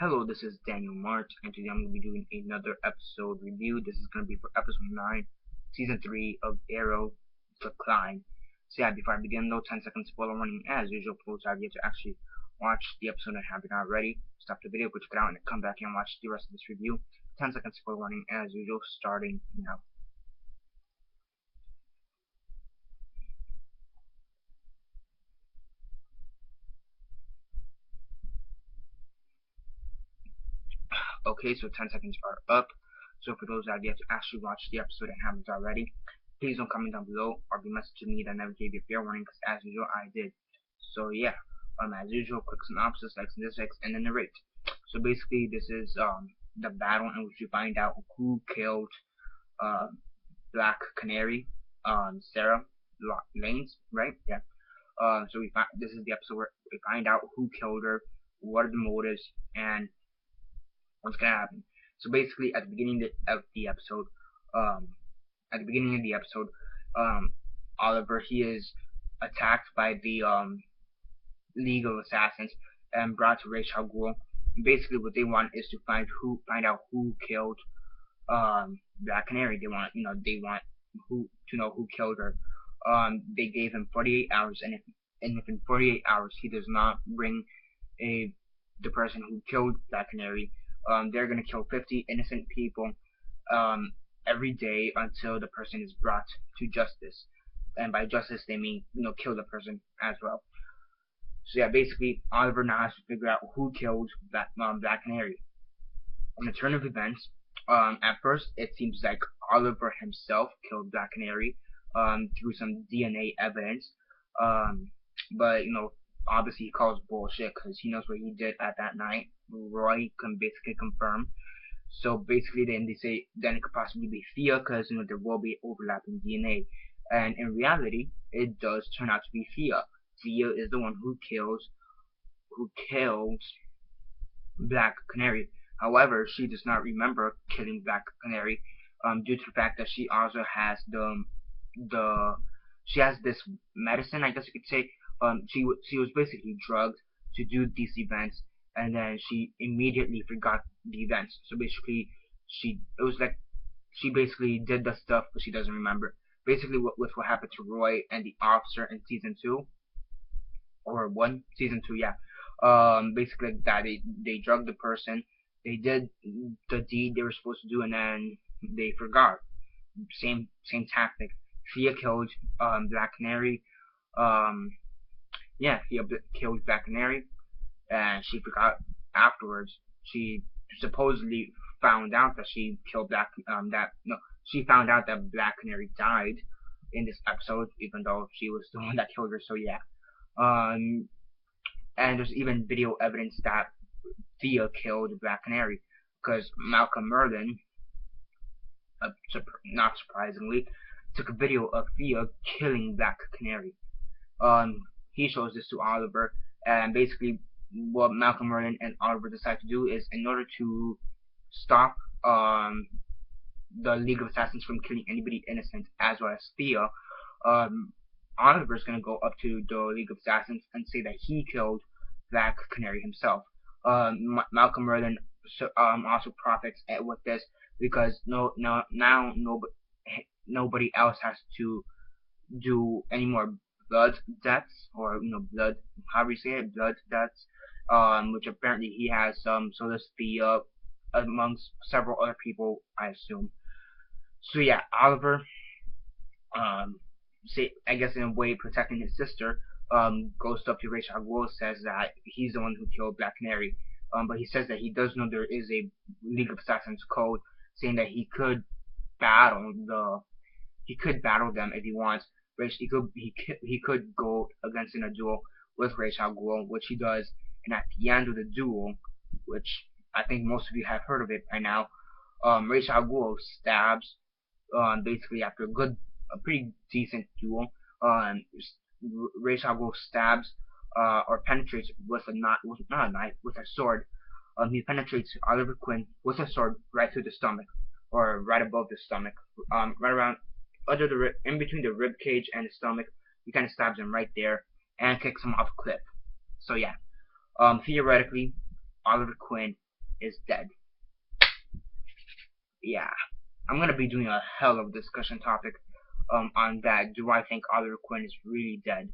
Hello, this is Daniel Mart, and today I'm going to be doing another episode review. This is going to be for episode 9, season 3 of Arrow Decline. So yeah, before I begin though, 10 seconds spoiler warning as usual. For those of you to actually watch the episode and haven't already, stop the video, go check it out, and come back and watch the rest of this review. 10 seconds spoiler warning as usual, starting now. Okay, so 10 seconds are up. So for those of you to actually watch the episode and haven't already, please don't comment down below or be messaging me that I never gave you a fair warning, because as usual I did. So yeah, as usual, quick synopsis, likes and dislikes, and then narrate. So basically, this is the battle in which you find out who killed uh, Black Canary, Sarah Lanes, right? Yeah. So this is the episode where we find out who killed her, what are the motives, and what's gonna happen. So basically, at the beginning of the episode, um, at the beginning of the episode, um, Oliver, he is attacked by the League of Assassins and brought to Ra's al Ghul. Basically, what they want is to find out who killed Black Canary. They want who to know who killed her. They gave him 48 hours, and if in 48 hours he does not bring a the person who killed Black Canary, they're gonna kill 50 innocent people every day until the person is brought to justice. And by justice, they mean kill the person as well. So yeah, basically Oliver now has to figure out who killed Black Canary. On the turn of events, at first it seems like Oliver himself killed Black Canary through some DNA evidence, but obviously he calls bullshit because he knows what he did at that night. Roy can basically confirm. So basically, then they say then it could possibly be Thea because there will be overlapping DNA, and in reality, it does turn out to be Thea. Thea is the one who kills Black Canary. However, she does not remember killing Black Canary, due to the fact that she also has the she has this medicine, I guess you could say. She was basically drugged to do these events, and then she immediately forgot the events. So basically, it was like she basically did the stuff, but she doesn't remember. Basically, what happened to Roy and the officer in season 2 or 1, season 2, yeah. Basically that they drugged the person, they did the deed they were supposed to do, and then they forgot. Same tactic. Thea killed Black Canary. Um, yeah, Thea killed Black Canary, and she forgot afterwards. She supposedly found out that she killed she found out that Black Canary died in this episode, even though she was the one that killed her. So yeah. Um, and there's even video evidence that Thea killed Black Canary, because Malcolm Merlin, not surprisingly, took a video of Thea killing Black Canary. He shows this to Oliver, and basically what Malcolm Merlin and Oliver decide to do is, in order to stop the League of Assassins from killing anybody innocent, as well as Thea, Oliver's gonna go up to the League of Assassins and say that he killed Black Canary himself. Malcolm Merlin also profits with this, because now nobody else has to do any more blood deaths, or blood, however you say it, blood deaths, which apparently he has some. So does Thea, amongst several other people, I assume. So yeah, Oliver, I guess in a way protecting his sister, goes up to Ra's al Ghul, says that he's the one who killed Black Canary, but he says that he does know there is a League of Assassins code, saying that he could battle them if he wants. He could go against in a duel with Ra's al Ghul, which he does, and at the end of the duel, which I think most of you have heard of it by now, Ra's al Ghul stabs, basically after a pretty decent duel, Ra's al Ghul stabs or penetrates with not a knife, with a sword. He penetrates Oliver Queen with a sword right through the stomach, or right above the stomach, right around in between the rib cage and the stomach. He kind of stabs him right there and kicks him off a cliff. So yeah, theoretically, Oliver Queen is dead. Yeah, I'm gonna be doing a hell of a discussion topic on that. Do I think Oliver Queen is really dead?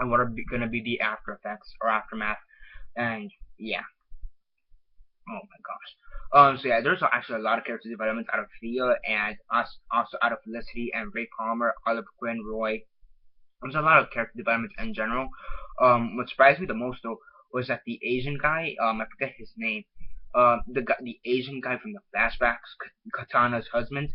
And what are gonna be the after effects or aftermath? And yeah, oh my gosh. So yeah, there's actually a lot of character developments out of Thea and also out of Felicity and Ray Palmer, Oliver Queen, Roy. There's a lot of character development in general. What surprised me the most though was that the Asian guy, I forget his name, the Asian guy from the flashbacks, Katana's husband,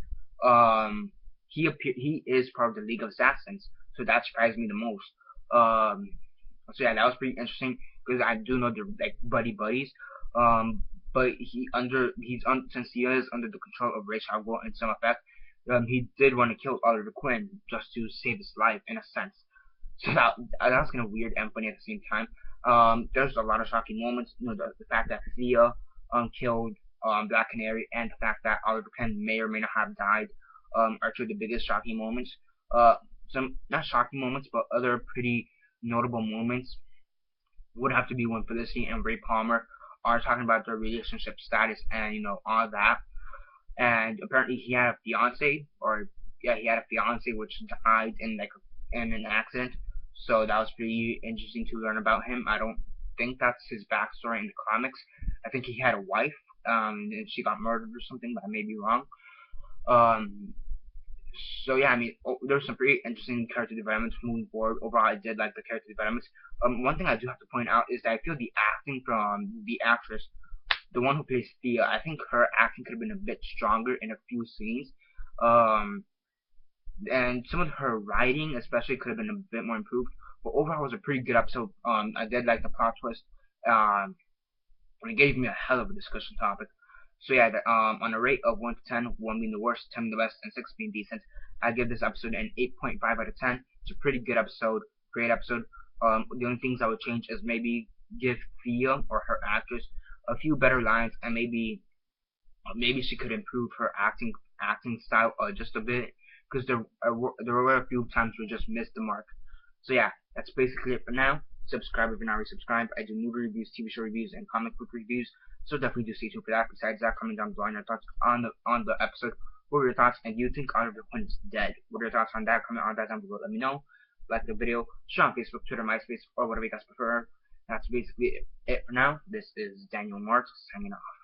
he is part of the League of Assassins, so that surprised me the most. So yeah, that was pretty interesting because I do know they're like buddies. But since he is under the control of Ra's al Ghul in some effect, he did want to kill Oliver Queen just to save his life in a sense. So that was kind of weird and funny at the same time. There's a lot of shocking moments. You know, the fact that Thea killed Black Canary and the fact that Oliver Queen may or may not have died are two of the biggest shocking moments. Some not shocking moments, but other pretty notable moments would have to be when Felicity and Ray Palmer are talking about their relationship status and all that. And apparently he had a fiance, or yeah, he had a fiance which died in an accident. So that was pretty interesting to learn about him. I don't think that's his backstory in the comics. I think he had a wife, and she got murdered or something, but I may be wrong. Um, so yeah, I mean, there's some pretty interesting character developments moving forward. Overall, I did like the character developments. One thing I do have to point out is that I feel the acting from the actress, the one who plays Thea, I think her acting could have been a bit stronger in a few scenes. Um, and some of her writing, especially, could have been a bit more improved. But overall, it was a pretty good episode. I did like the plot twist. And it gave me a hell of a discussion topic. So yeah, on a rate of 1 to 10, 1 being the worst, 10 being the best, and 6 being decent, I give this episode an 8.5 out of 10. It's a pretty good episode, great episode. The only things I would change is maybe give Thea, or her actress, a few better lines, and maybe she could improve her acting style just a bit, because there were a few times we just missed the mark. So yeah, that's basically it for now. Subscribe if you're not already subscribed. I do movie reviews, TV show reviews, and comic book reviews, so definitely do stay tuned for that. Besides that, comment down below on your thoughts on the episode. What were your thoughts? And do you think Oliver Queen is dead? What are your thoughts on that? Comment on that down below. Let me know. Like the video, share on Facebook, Twitter, MySpace, or whatever you guys prefer. That's basically it for now. This is Daniel Mart signing off.